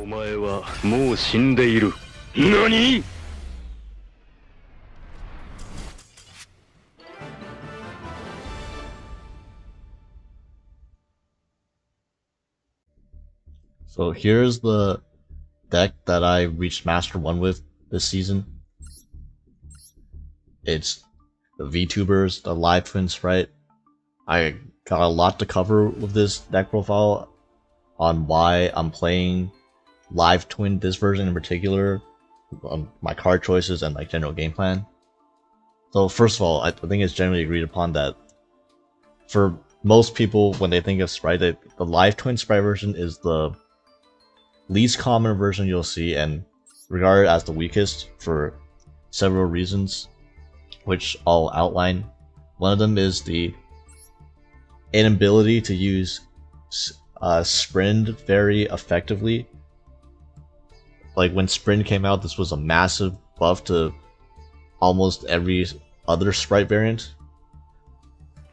お前はもう死んでいる。何? So here's the deck that I reached Master 1 with this season. It's the VTubers, the Live Twin Spright. I got a lot to cover with this deck profile on why I'm playing Live Twin, this version in particular, on my card choices and like general game plan. So first of all, I think it's generally agreed upon that for most people when they think of Spright, the Live Twin Spright version is the least common version you'll see and regarded as the weakest for several reasons, which I'll outline. One of them is the inability to use Sprint very effectively. Like when Sprint came out, this was a massive buff to almost every other Spright variant,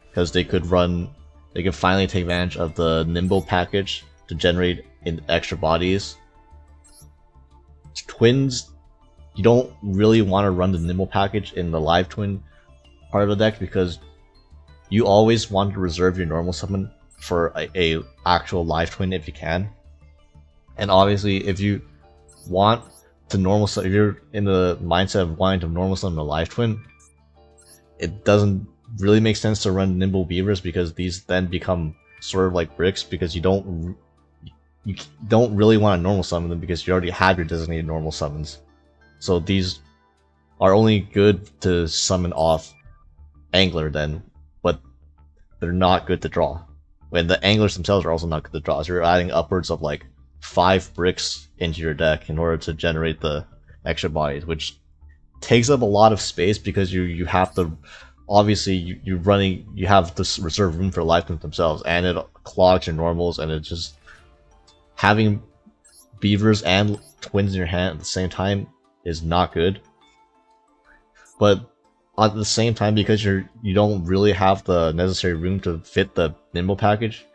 because they could finally take advantage of the Nimble package to generate extra bodies. Twins, you don't really want to run the Nimble package in the Live Twin part of the deck because you always want to reserve your normal summon for a actual Live Twin if you can. And obviously, if you want to normal summon, if you're in the mindset of wanting to normal summon a Live Twin, it doesn't really make sense to run Nimble Beavers because these then become sort of like bricks because you don't really want to normal summon them because you already have your designated normal summons. So these are only good to summon off Angler then, but they're not good to draw. When the Anglers themselves are also not good to draw, so you're adding upwards of like 5 bricks into your deck in order to generate the extra bodies, which takes up a lot of space because you have to obviously you have this reserve room for Live Twins themselves, and it clogs your normals, and it just having Beavers and Twins in your hand at the same time is not good. But at the same time, because you don't really have the necessary room to fit the Nimble package,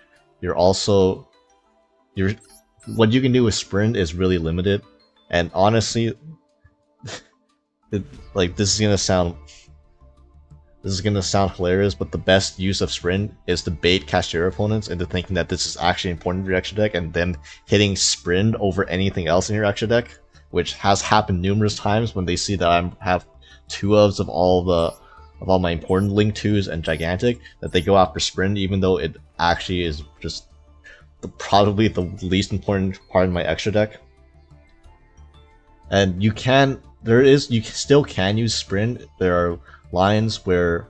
what you can do with Sprint is really limited. And honestly, this is gonna sound hilarious, but the best use of Sprint is to bait Cashier opponents into thinking that this is actually important for your extra deck, and then hitting Sprint over anything else in your extra deck, which has happened numerous times when they see that I have 2-ofs of all my important Link 2s and Gigantic, that they go after Sprint even though it actually is just probably the least important part of my extra deck. And you still can use Sprint. There are lines where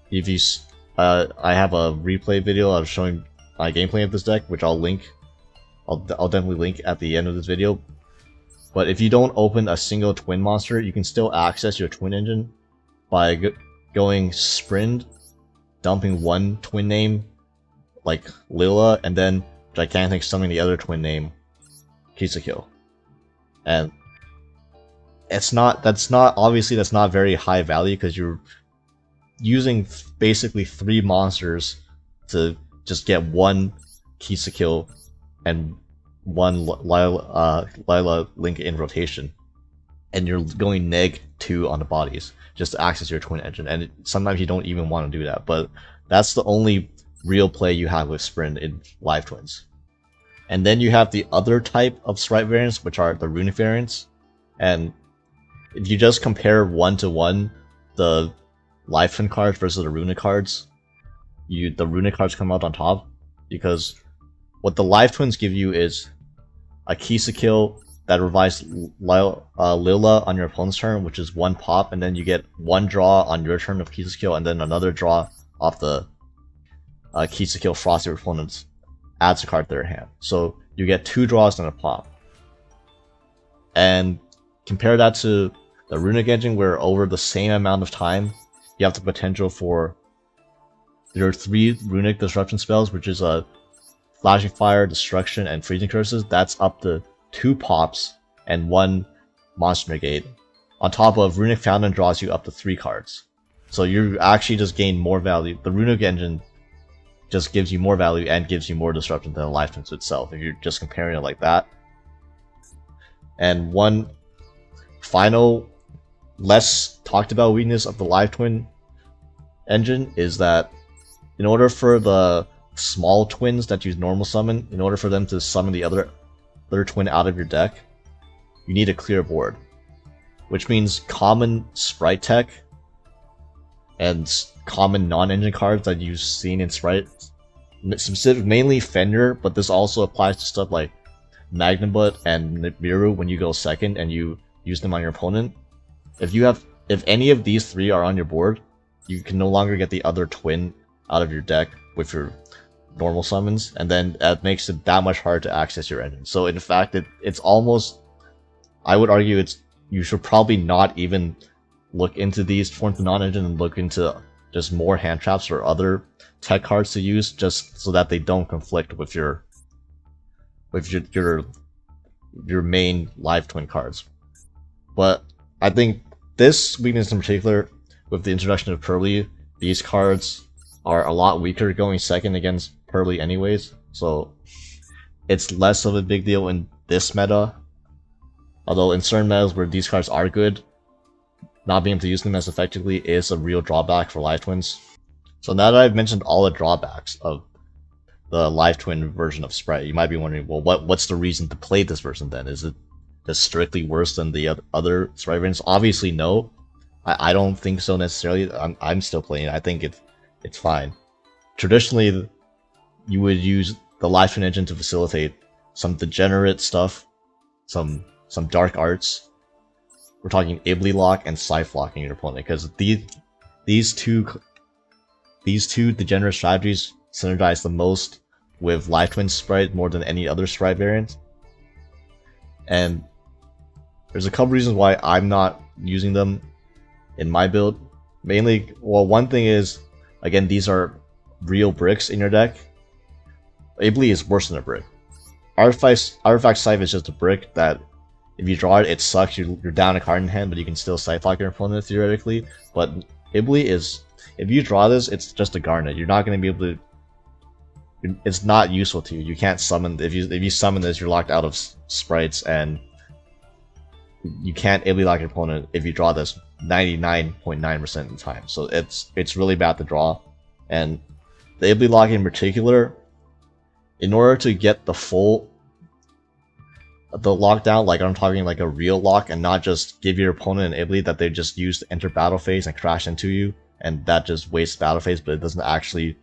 if you I have a replay video of showing my gameplay of this deck, which I'll definitely link at the end of this video. But if you don't open a single twin monster, you can still access your twin engine by going Sprint, dumping one twin name like Lila, and then Gigantic summoning the other twin name Kisakyo. And that's not very high value because you're using basically 3 monsters to just get one Kisakyo and one Lila Link in rotation, and you're going -2 on the bodies just to access your twin engine, and sometimes you don't even want to do that, but that's the only real play you have with Sprint in Live Twins. And then you have the other type of Spright variants, which are the Runic variants, and if you just compare 1-to-1 the Live Twin cards versus the Runic cards, the Runic cards come out on top, because what the Live Twins give you is a Kisakyo that revives Lila on your opponent's turn, which is 1 pop, and then you get 1 draw on your turn of Kisakyo, and then another draw off the Kisakyo Frost your opponents adds a card to their hand. So you get 2 draws and a pop. And compare that to the Runic engine, where over the same amount of time, you have the potential for your 3 Runic disruption spells, which is a Flashing Fire, Destruction, and Freezing Curses. That's up to 2 pops and 1 Monster Negate. On top of Runic Fountain draws you up to 3 cards. So you actually just gain more value. The Runic engine just gives you more value and gives you more disruption than the Life Twins itself, if you're just comparing it like that. And one final, less talked about weakness of the Life Twin engine is that in order for the small twins that use normal summon, in order for them to summon the other twin out of your deck, you need a clear board. Which means common Spright tech and common non-engine cards that you've seen in Spright, mainly Fender, but this also applies to stuff like Magnabut and Nibiru when you go second and you use them on your opponent. If any of these three are on your board, you can no longer get the other twin out of your deck with your normal summons, and then that makes it that much harder to access your engine. So in fact, it's almost, I would argue, you should probably not even look into these forms of non-engine and look into just more hand traps or other tech cards to use, just so that they don't conflict with your main Live Twin cards. But I think this weakness in particular, with the introduction of Pearly, these cards are a lot weaker going second against Pearly anyways, so it's less of a big deal in this meta. Although in certain metas where these cards are good, not being able to use them as effectively is a real drawback for Live Twins. So now that I've mentioned all the drawbacks of the Live Twin version of Spright, you might be wondering, well, what's the reason to play this version then? Is it just strictly worse than the other Spright variants? Obviously no. I don't think so necessarily. I'm still playing it. I think it's fine. Traditionally, you would use the Live Twin engine to facilitate some degenerate stuff, some dark arts. We're talking Iblee lock and Scythe locking your opponent, because these two degenerate strategies synergize the most with Live Twin Spright more than any other Spright variant. And there's a couple reasons why I'm not using them in my build. Mainly, well, one thing is, again, these are real bricks in your deck. Iblee is worse than a brick. Artifact Scythe is just a brick that, if you draw it, it sucks. You're down a card in hand, but you can still Scythe lock your opponent theoretically. But Iblee is, if you draw this, it's just a garnet. You're not going to be able to. It's not useful to you. You can't summon. If you summon this, you're locked out of sprites, and you can't Iblee lock your opponent if you draw this 99.9% of the time. So it's really bad to draw. And the Iblee lock in particular, in order to get the lockdown, like I'm talking like a real lock, and not just give your opponent an Iblee that they just use to enter battle phase and crash into you, and that just wastes battle phase, but it doesn't actually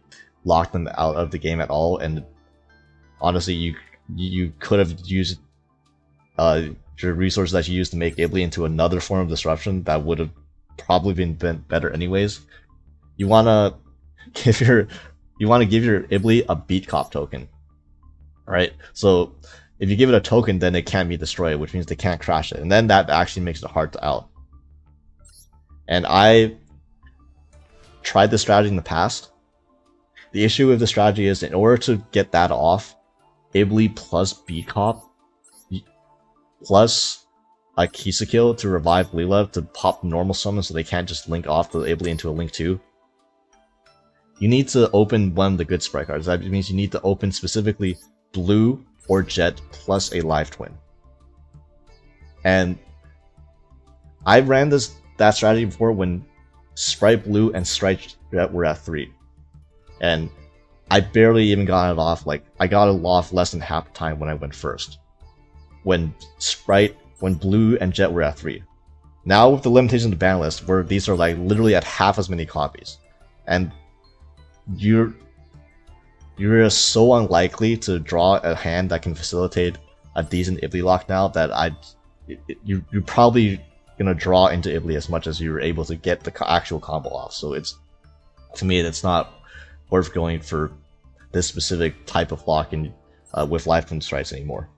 lock them out of the game at all. And honestly, you could have used your resources that you used to make Iblee into another form of disruption that would have probably been better anyways. You wanna give your Iblee a beat cop token, right? So if you give it a token, then it can't be destroyed, which means they can't crash it, and then that actually makes it hard to out. And I tried this strategy in the past. The issue with the strategy is, in order to get that off, Iblee plus beat cop plus a Kisakill to revive Leela to pop normal summon so they can't just link off the Iblee into a link 2. You need to open one of the good Spright cards. That means you need to open specifically blue or jet plus a Live Twin. And I ran that strategy before when Spright Blue and Spright Jet were at 3. And I barely even got it off. Like, I got it off less than half the time when I went first. When Blue and Jet were at 3. Now with the limitation of the Banlist, where these are like literally at half as many copies, and you're just so unlikely to draw a hand that can facilitate a decent Iblee lock now that you're probably gonna draw into Iblee as much as you're able to get the actual combo off. So to me, it's not worth going for this specific type of lock with Live Twin Sprites anymore.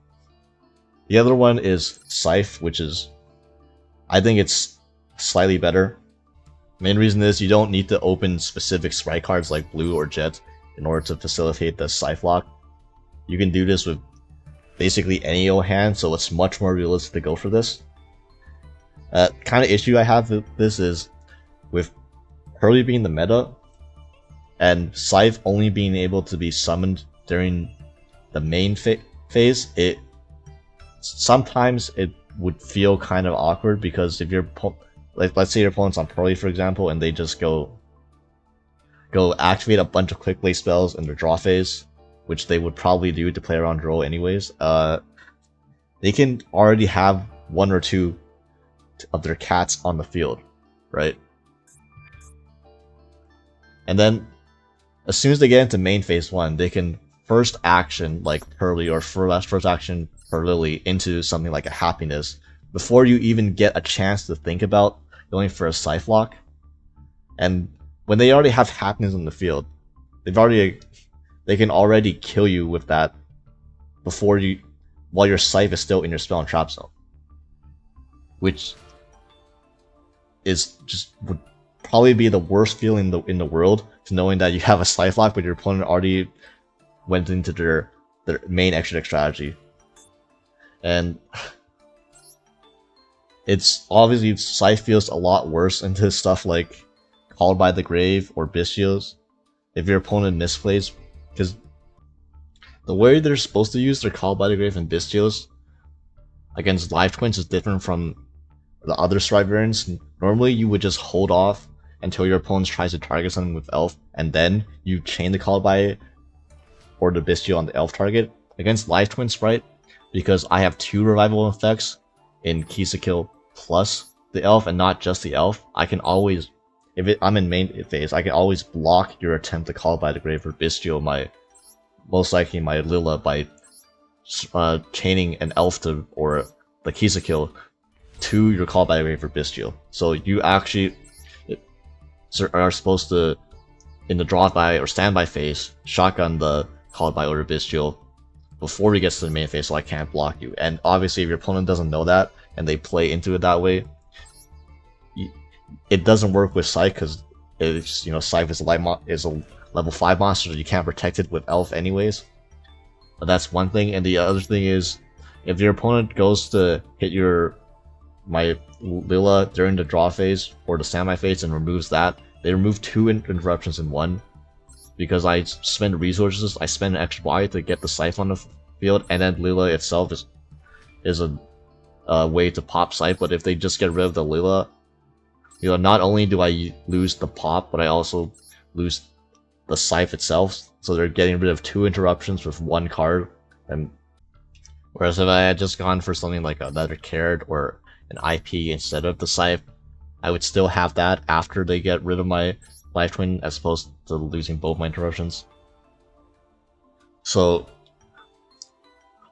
The other one is Scythe, which is, I think it's slightly better. Main reason is you don't need to open specific Spright cards like Blue or Jet in order to facilitate the Scythe lock. You can do this with basically any old hand, so it's much more realistic to go for this. Kind of issue I have with this is, with Pearly being the meta, and Scythe only being able to be summoned during the main phase, sometimes it would feel kind of awkward, because if you're let's say your opponent's on Pearly, for example, and they just go activate a bunch of quick play spells in their draw phase, which they would probably do to play around draw anyways. They can already have one or two of their cats on the field, right? And then as soon as they get into main phase 1, they can first action like Pearly, or first action for Lily into something like a Happiness before you even get a chance to think about going for a Scythe lock. And when they already have Happiness in the field, they can already kill you with that while your Scythe is still in your spell and trap zone, which would probably be the worst feeling in the world, to knowing that you have a Scythe lock but your opponent already went into their main extra deck strategy. And it's obviously, Scythe feels a lot worse into stuff like Called by the Grave or Bestials if your opponent misplays, because the way they're supposed to use their Called by the Grave and Bestials against Life Twins is different from the other Spright variants. Normally you would just hold off until your opponent tries to target something with Elf, and then you chain the Called by or the Bestial on the Elf target. Against Life Twin Spright, because I have 2 revival effects in Kill plus the Elf and not just the Elf, I can always, I'm in main phase, I can always block your attempt to Call by the Grave or Bestial most likely my Lila by chaining an Elf to, or the Kill to your Call by the Grave or Bestial. So you actually are supposed to, in the draw by or standby phase, shotgun the Call by or Bestial before he gets to the main phase, so I can't block you. And obviously if your opponent doesn't know that and they play into it that way, it doesn't work with Scythe, because it's, Scythe is a level 5 monster, so you can't protect it with Elf anyways. But that's one thing. And the other thing is, if your opponent goes to hit my Lila during the draw phase or the standby phase and removes that, they remove 2 interruptions in one. Because I spend resources, I spend an extra body to get the Scythe on the field, and then Lila itself is a way to pop Scythe. But if they just get rid of the Lila, not only do I lose the pop, but I also lose the Scythe itself. So they're getting rid of 2 interruptions with 1 card. And whereas if I had just gone for something like another Carrot or an IP instead of the Scythe, I would still have that after they get rid of my Life Twin, as opposed to losing both my interruptions. So,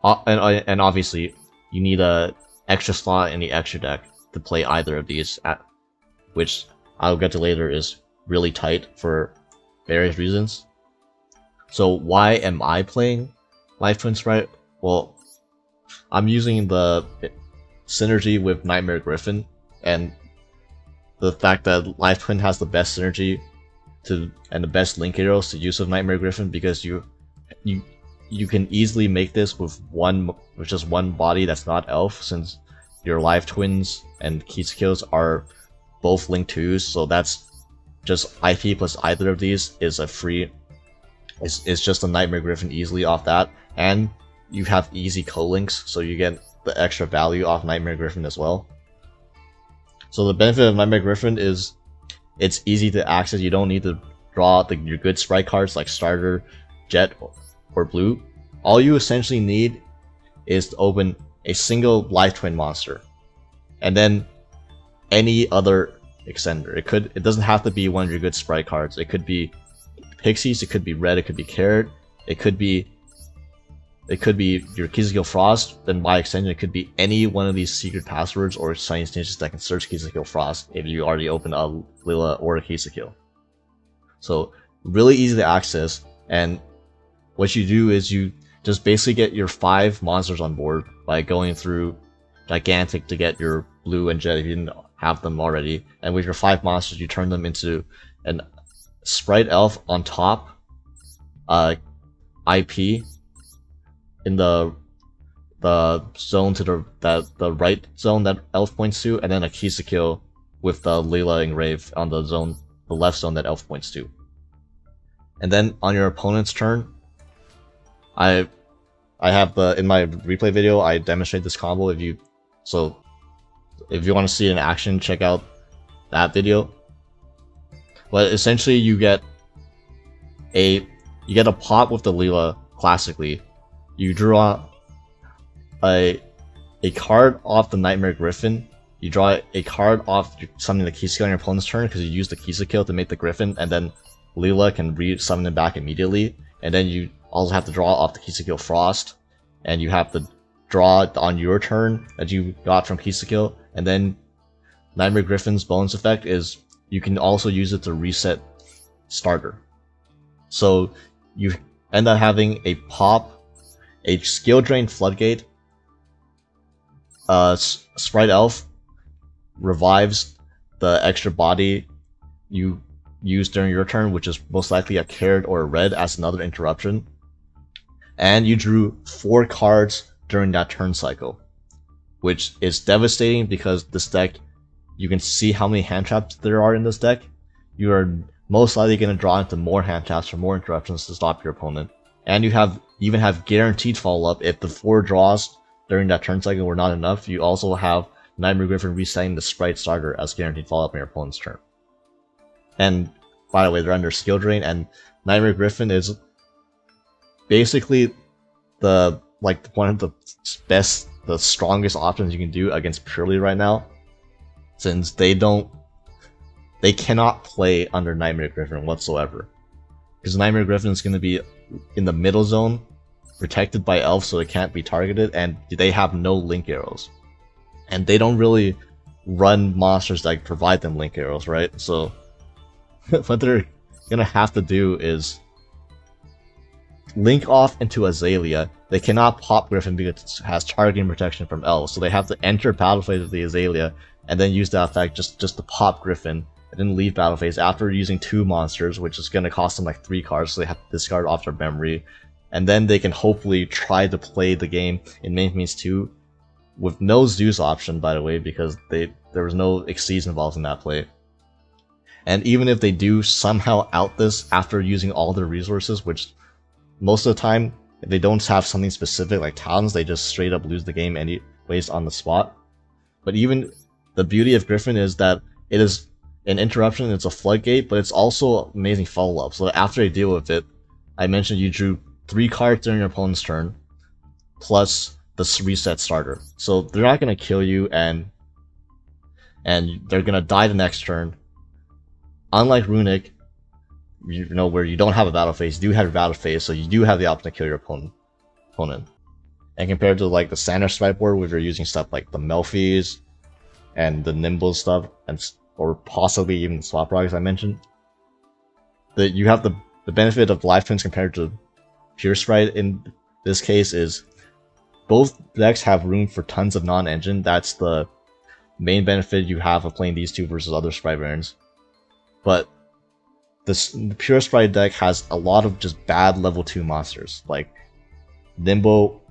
and obviously, you need a extra slot in the extra deck to play either of these, which I'll get to later is really tight for various reasons. So why am I playing Life Twin Spright? Well, I'm using the synergy with Knightmare Gryphon, and the fact that Life Twin has the best synergy and the best link arrows to use of Knightmare Gryphon, because you can easily make this with just one body that's not Elf, since your Life Twins and Kills are both Link 2s, so that's just IP plus either of these is a free. It's just a Knightmare Gryphon easily off that, and you have easy co-links, so you get the extra value off Knightmare Gryphon as well. So the benefit of Knightmare Gryphon is it's easy to access. You don't need to draw your good Spright cards like Starter, Jet, or Blue. All you essentially need is to open a single Life Twin monster, and then any other extender. It doesn't have to be one of your good Spright cards. It could be Pixies, it could be Red, it could be Carrot, it could be your Kill Frost, then by extension it could be any one of these secret passwords or Shiny Snitches that can search Kill Frost if you already open a Lila or a Kill. So really easy to access, and what you do is you just basically get your 5 monsters on board by going through Gigantic to get your Blue and Jet if you didn't have them already, and with your 5 monsters you turn them into an Spright Elf on top, IP in the zone to the right zone that Elf points to, and then a Kill with the Layla Engrave on the left zone that Elf points to. and then on your opponent's turn, I have in my replay video I demonstrate this combo. If you want to see it in action, check out that video. But essentially, you get a pop with the Leela classically. You draw a card off the Knightmare Gryphon. You draw a card off summoning the key skill on your opponent's turn because you use the key skill to make the Gryphon, and then Leela can re-summon it back immediately. And then you also have to draw off the key skill Frost, and you have to draw on your turn that you got from key skill. And then Knightmare Gryphon's bonus effect is you can also use it to reset starter. So you end up having a pop, a skill drain floodgate, Spright Elf revives the extra body you used during your turn, which is most likely a carrot or a red as another interruption. And you drew 4 cards during that turn cycle, which is devastating because this deck, you can see how many hand traps there are in this deck. You are most likely going to draw into more hand traps or more interruptions to stop your opponent. And you even have guaranteed follow-up if the 4 draws during that turn cycle were not enough. You also have Knightmare Gryphon resetting the Spright starter as guaranteed follow-up on your opponent's turn. And by the way, they're under skill drain, and Knightmare Gryphon is basically one of the best, the strongest options you can do against Purely right now, since they cannot play under Knightmare Gryphon whatsoever. Because Knightmare Gryphon is going to be in the middle zone, protected by Elf, so it can't be targeted, and they have no link arrows. And they don't really run monsters that provide them link arrows, right? So what they're gonna have to do is link off into Azalea. They cannot pop Gryphon because it has targeting protection from Elves, so they have to enter battle phase with the Azalea and then use that effect just to pop Gryphon, and then leave battle phase after using 2 monsters, which is gonna cost them like 3 cards, so they have to discard off their memory. And then they can hopefully try to play the game in main means 2 with no Zeus option, by the way, because there was no Exceeds involved in that play. And even if they do somehow out this after using all their resources, which most of the time, if they don't have something specific like Talons, they just straight up lose the game anyways on the spot. But even the beauty of Gryphon is that it is an interruption, it's a floodgate, but it's also amazing follow-up. So after they deal with it, I mentioned you drew 3 cards during your opponent's turn, plus the reset starter. So they're not going to kill you, and they're going to die the next turn. Unlike Runic, where you don't have a battle phase, you do have a battle phase, so you do have the option to kill your opponent. And compared to like the standard Spright board, where you're using stuff like the Melfi's and the Nimble stuff, or possibly even the Swap Rockets I mentioned, that you have the benefit of Life Twins compared to Pure Spright in this case is both decks have room for tons of non-engine. That's the main benefit you have of playing these two versus other Spright variants. But the Pure Spright deck has a lot of just bad level 2 monsters, like Nimble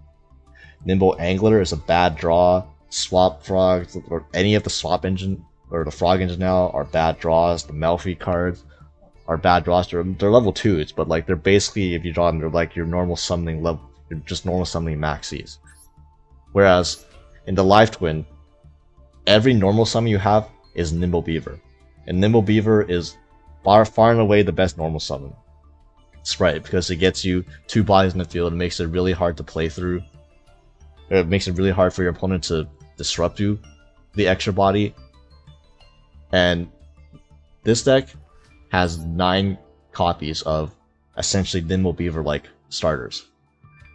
Angler is a bad draw, Swap Frogs, or any of the Swap Engine, or the Frog Engine now, are bad draws, the Melfi cards are bad draws. They're level 2s, but like they're basically, if you draw them, they're like your normal summoning level, just normal summoning maxis. Whereas in the Life Twin, every normal summon you have is Nimble Beaver. And Nimble Beaver is far and away the best normal summon Spright, because it gets you 2 bodies in the field. It makes it really hard to play through. It makes it really hard for your opponent to disrupt you, the extra body. And this deck has 9 copies of essentially Nimble Beaver-like starters.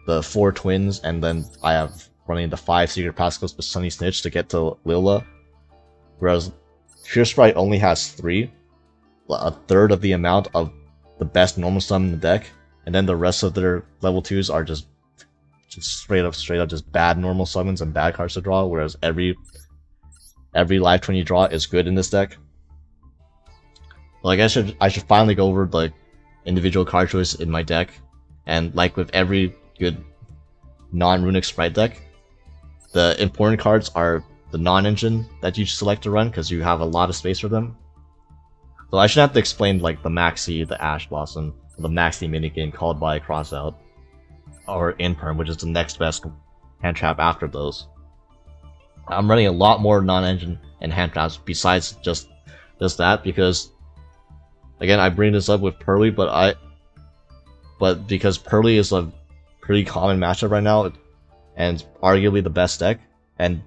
The 4 twins, and then I have running the 5 Secret Pascals with Sunny Snitch to get to Lila. Whereas Pure Spright only has 3, a third of the amount of the best normal summon in the deck, and then the rest of their level 2s are just straight up just bad normal summons and bad cards to draw, whereas every Life Twin you draw is good in this deck. Like I should finally go over like individual card choice in my deck, and like with every good non-runic Spright deck, the important cards are the non-engine that you select to run because you have a lot of space for them. So I shouldn't have to explain like the Maxi, the Ash Blossom, the maxi minigame called by Crossout, or Inperm, which is the next best hand trap after those. I'm running a lot more non-engine and hand traps besides just that, because again, I bring this up with Pearly, but because Pearly is a pretty common matchup right now, and arguably the best deck, and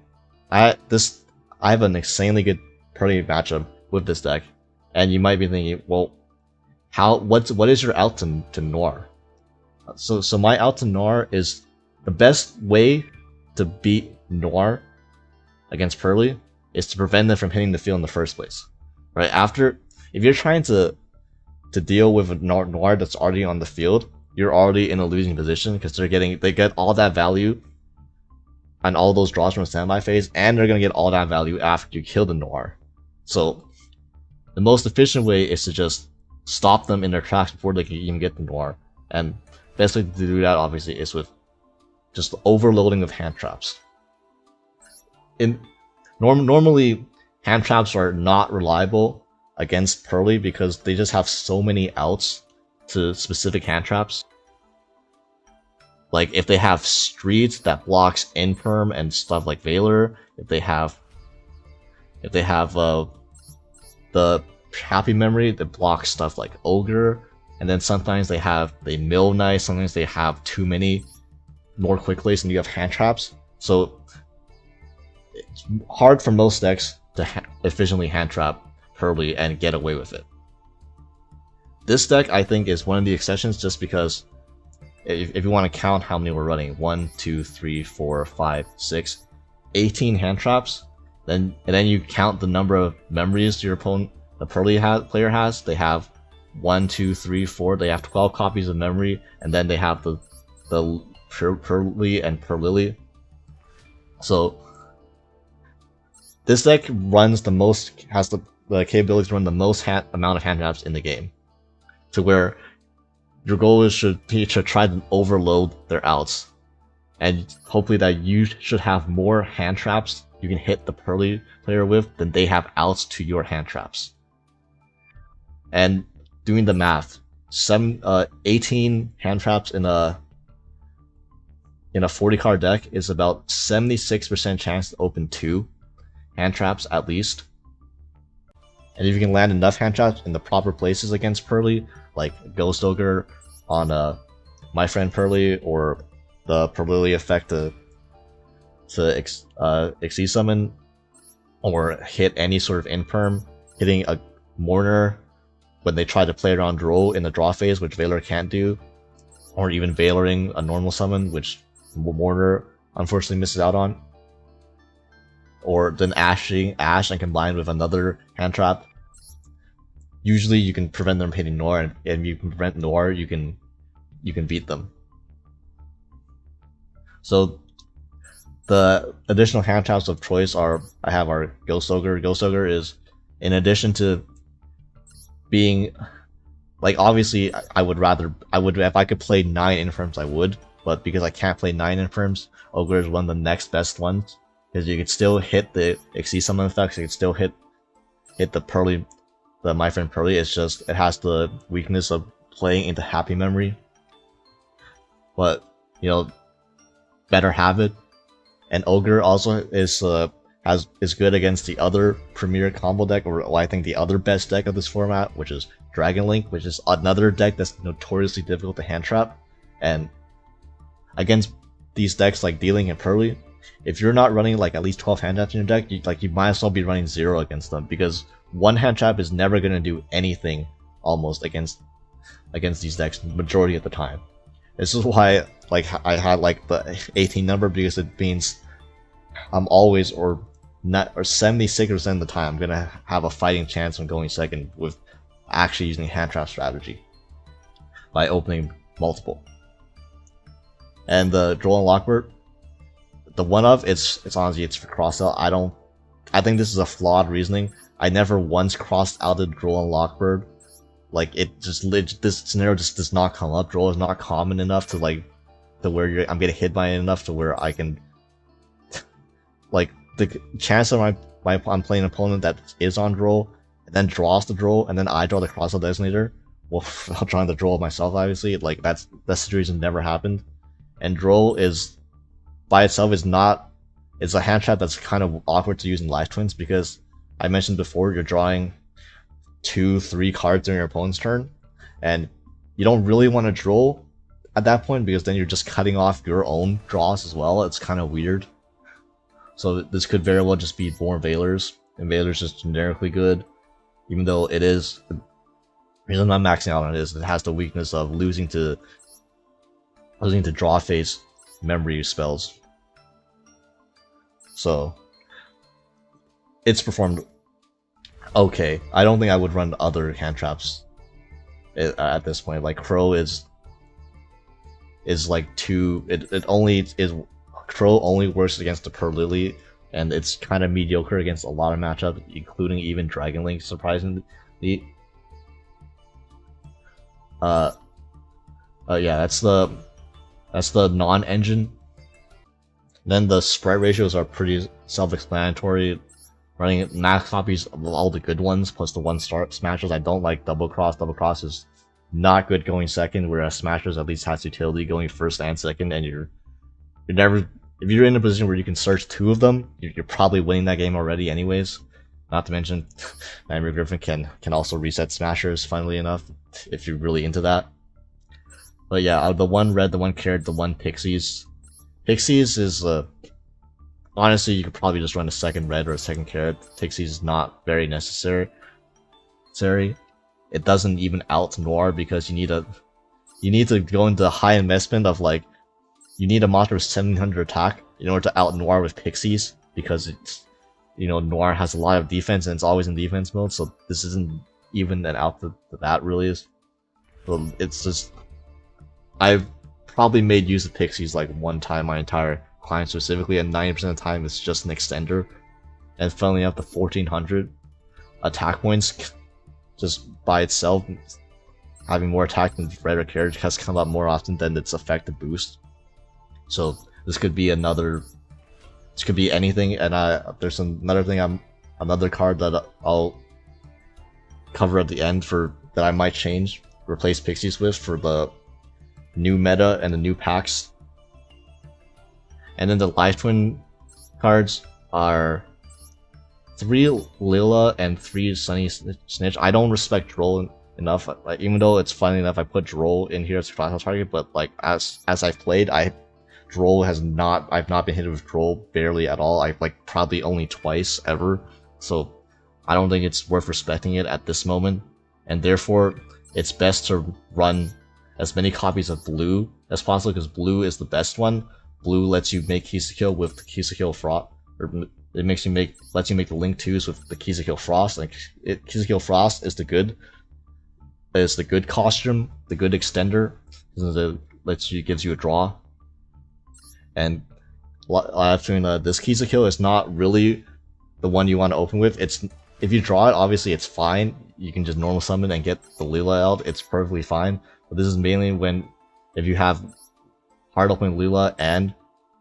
I have an insanely good Pearly matchup with this deck, and you might be thinking, well, what is your out to Noir? So my out to Noir is the best way to beat Noir against Pearly is to prevent them from hitting the field in the first place. Right after, if you're trying to deal with a Noir that's already on the field, you're already in a losing position because they get all that value and all those draws from a standby phase, and they're gonna get all that value after you kill the Noir. So the most efficient way is to just stop them in their tracks before they can even get the Noir, and best way to do that obviously is with just overloading of hand traps. Normally hand traps are not reliable against Pearly because they just have so many outs to specific hand traps. Like if they have Street that blocks Inperm and stuff like Valor, if they have the Happy Memory that blocks stuff like Ogre, and then sometimes they mill nice, sometimes they have too many more quick plays and you have hand traps. So it's hard for most decks to efficiently hand trap Pearly and get away with it. This deck, I think, is one of the exceptions just because if you want to count how many we're running, 1, 2, 3, 4, 5, 6, 18 hand traps, and then you count the number of memories your opponent, the Pearly player has. They have 1, 2, 3, 4. They have 12 copies of memory, and then they have the Pearly and Pearlily. So this deck runs has the capability to run the most amount of hand traps in the game, to where your goal should be to try to overload their outs, and hopefully that you should have more hand traps you can hit the Pearly player with than they have outs to your hand traps. And doing the math, 18 hand traps in a 40 card deck is about 76% chance to open 2 hand traps at least. And if you can land enough hand traps in the proper places against Pearly, like Ghost Ogre on My Friend Pearly, or the Pearlily effect to Exceed Summon, or hit any sort of Inperm, hitting a Mourner when they try to play around Droll in the draw phase, which Valor can't do, or even Valoring a normal summon, which Mourner unfortunately misses out on, or then Ash and combined with another hand trap. Usually you can prevent them hitting Noir, and if you can prevent Noir, you can beat them. So the additional hand traps of choice I have our Ghost Ogre. Ghost Ogre is, in addition to being, like, obviously I would if I could play 9 Infirms I would, but because I can't play 9 Infirms, Ogre is one of the next best ones, because you can still hit the Exceed Summon effects, you can still hit the Pearly, the My Friend Pearly. It's just it has the weakness of playing into Happy Memory, but better have it. And Ogre also is good against the other premier combo deck, or I think the other best deck of this format, which is Dragon Link, which is another deck that's notoriously difficult to hand trap. And against these decks like D-Link and Pearly, if you're not running like at least 12 hand traps in your deck, you might as well be running 0 against them, because one hand trap is never going to do anything almost against these decks majority of the time. This is why I had the 18 number, because it means I'm always, or 76% of the time, I'm gonna have a fighting chance of going second with actually using hand trap strategy by opening multiple. And the Droll and Lockbird, the one of it's honestly for cross out. I think this is a flawed reasoning. I never once crossed out the Droll and Lockbird. This scenario just does not come up. Droll is not common enough to where I'm getting hit by it enough to where I can the chance of I'm playing an opponent that is on Droll and then draws the Droll and then I draw the cross out designator without trying to draw myself, obviously, like that situation never happened. And draw is by itself is not. It's a hand trap that's kind of awkward to use in life twins because I mentioned before you're drawing 2-3 cards during your opponent's turn, and you don't really want to draw at that point because then you're just cutting off your own draws as well. It's kind of weird. So this could very well just be more Veilers, and Veilers is generically good, even though it is. The reason I'm maxing out on it is it has the weakness of losing to draw phase memory spells. So it's performed okay. I don't think I would run other hand traps at this point. Like Crow is like too. It only is. Crow only works against the Perlily, and it's kind of mediocre against a lot of matchups, including even Dragon Link, surprisingly. Yeah, that's the non-engine. Then the Spright ratios are pretty self-explanatory. Running max copies of all the good ones, plus the 1-star smashers. I don't like double cross. Double cross is not good going second, whereas smashers at least has utility going first and second, and you're never. If you're in a position where you can search 2 of them, you're probably winning that game already anyways. Not to mention, Knightmare Gryphon can also reset smashers, funnily enough, if you're really into that. But yeah, out of the 1 red, the 1 carrot, the 1 pixies. Pixies is, honestly, you could probably just run a 2nd red or a 2nd carrot. Pixies is not very necessary. It doesn't even out Noir because you need to go into high investment of like, you need a monster with 1700 attack in order to out Noir with Pixies, because it's, Noir has a lot of defense and it's always in defense mode, so this isn't even an out that really is. So it's just, I've probably made use of Pixies like 1 time my entire client specifically, and 90% of the time it's just an extender. And funnily enough, the 1400 attack points just by itself, having more attack than red or carriage, has come up more often than its effective boost. So this could be another. This could be anything, and there's another card that I'll cover at the end that I might replace Pixies with for the new meta and the new packs. And then the Life Twin cards are 3 Lila and 3 Sunny Snitch. I don't respect Droll enough, like, even though it's funny enough I put Droll in here as a class target, but like as I've played, I've not been hit with Droll barely at all. I've like probably only twice ever, so I don't think it's worth respecting it at this moment, and therefore it's best to run as many copies of Blue as possible, because Blue is the best one. Blue lets you make keys to kill with the keys to kill Frost, or it lets you make the Link 2s with the keys to kill Frost. Like keys to kill Frost is the good costume, the good extender, gives you a draw. And this keys to kill is not really the one you want to open with. If you draw it, obviously it's fine. You can just normal summon and get the Lila out. It's perfectly fine. But this is mainly if you have hard opening Lila and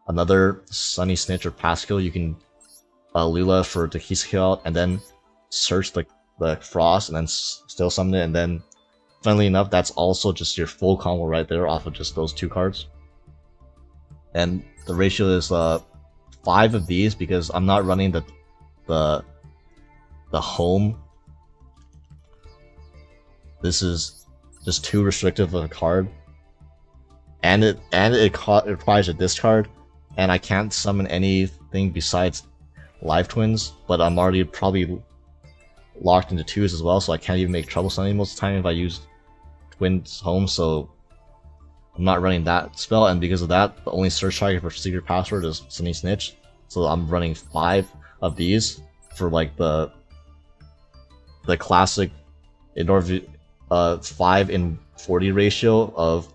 another Sunny Snitch or Pascal, you can Lila for the keys to kill out, and then search the Frost, and then still summon it, and then funnily enough, that's also just your full combo right there off of just those 2 cards. And the ratio is 5 of these because I'm not running the home. This is just too restrictive of a card, and it requires a discard, and I can't summon anything besides Life Twins. But I'm already probably locked into 2s as well, so I can't even make trouble summoning most of the time if I use Twins home. So I'm not running that spell, and because of that, the only search target for secret password is Sunny Snitch. So I'm running 5 of these for like the classic, in order 5 in 40 ratio of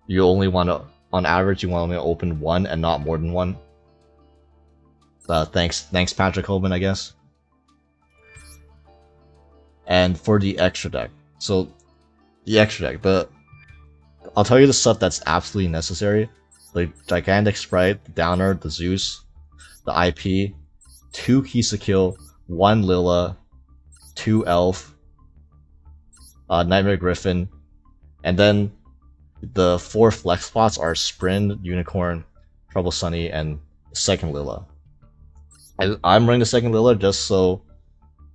you only want to, on average, you want to open 1 and not more than 1. Thanks Patrick Holman, I guess. And for the extra deck, so the extra deck, I'll tell you the stuff that's absolutely necessary. The Gigantic Spright, the Downer, the Zeus, the IP, 2 keys to kill, 1 Lila, 2 Elf, Knightmare Gryphon, And then the 4 flex spots are Sprint, Unicorn, Trouble Sunny, and second Lila. I'm running the second Lila just so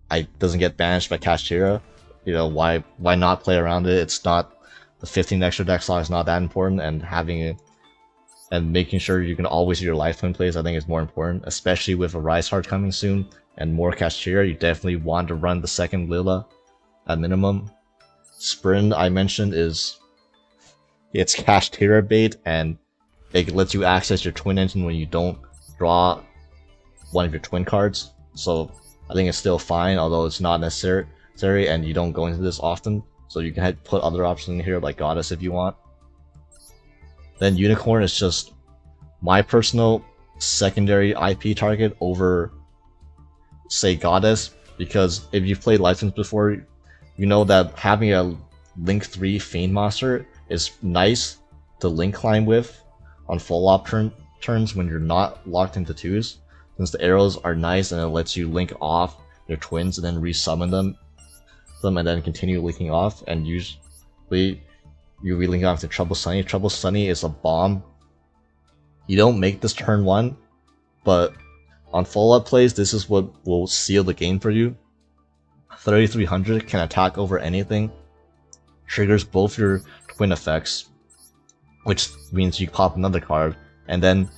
I doesn't get banished by Kashtira. You know, why not play around it? It's not, the 15 extra deck slot is not that important, and having it and making sure you can always do your lifetime plays I think is more important, especially with a Rise Heart coming soon and more Kashtira. You definitely want to run the second Lila at minimum. Sprint I mentioned it's Kashtira bait, and it lets you access your twin engine when you don't draw one of your twin cards. So I think it's still fine, although it's not necessary and you don't go into this often. So you can put other options in here like Goddess if you want. Then Unicorn is just my personal secondary IP target over, say, Goddess, because if you've played License before, you know that having a Link 3 Fiend Monster is nice to link climb with on full op turns when you're not locked into 2s, since the arrows are nice and it lets you link off your twins and then resummon them and then continue linking off, and usually you relink off to Trouble Sunny. Trouble Sunny is a bomb. You don't make this turn 1, but on full up plays, this is what will seal the game for you. 3300 can attack over anything, triggers both your twin effects, which means you pop another card, and then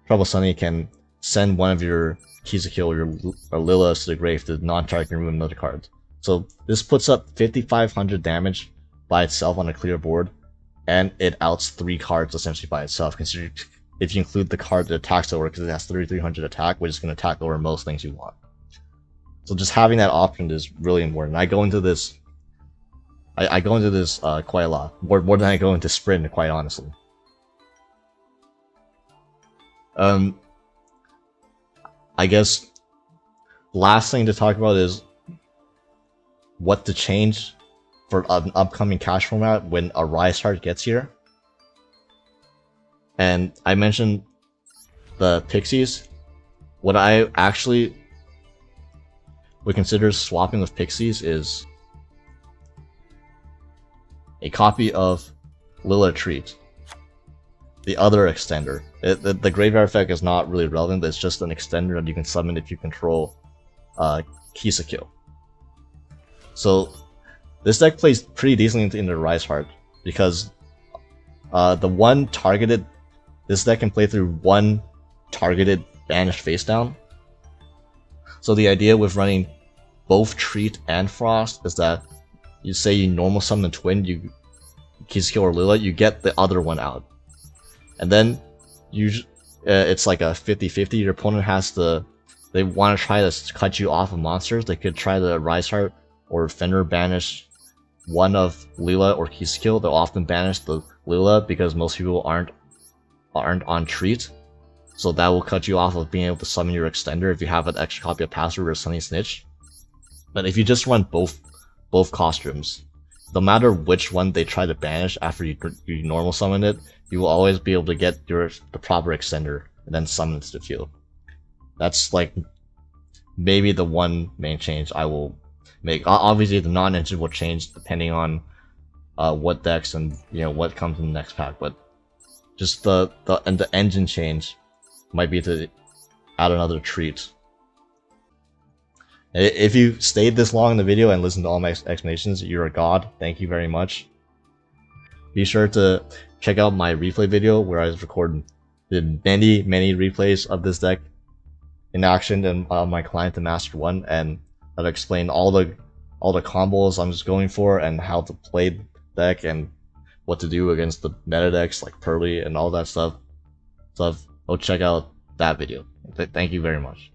Trouble Sunny can send one of your Kizakill or Lilas to the grave to non-target and remove another card. So this puts up 5500 damage by itself on a clear board, and it outs 3 cards essentially by itself, considering if you include the card that attacks over, because it has 3300 attack, which is going to attack over most things you want. So just having that option is really important. I go into this quite a lot, more than I go into Sprint, quite honestly. I guess last thing to talk about is what to change for an upcoming cash format when a Rise Heart gets here. And I mentioned the Pixies. What I actually would consider swapping with Pixies is a copy of Lila Treat, the other extender. The graveyard effect is not really relevant, it's just an extender that you can summon if you control Kizakill. So this deck plays pretty decently into Rise Heart, because this deck can play through one targeted banished face down. So the idea with running both Treat and Frost is that you say you normal summon a twin, you Kizakill or Lila, you get the other one out. And then it's like a 50-50, your opponent has to, they want to try to cut you off of monsters, they could try to Rise Heart or Fenrir banish one of Lila or Kizakill. They'll often banish the Lila because most people aren't on Treat, so that will cut you off of being able to summon your extender if you have an extra copy of Password or Sunny Snitch. But if you just run both costumes, no matter which one they try to banish after you normal summon it, you will always be able to get the proper extender and then summon it to the field. That's like maybe the one main change I will make. Obviously the non-engine will change depending on what decks and what comes in the next pack, but just the engine change might be to add another Treat. If you stayed this long in the video and listened to all my explanations, you're a god. Thank you very much. Be sure to check out my replay video where I recorded many replays of this deck in action and my client, the Master One, and I've explained all the combos I'm just going for and how to play the deck and what to do against the meta decks like Pearly and all that stuff. So go check out that video. Thank you very much.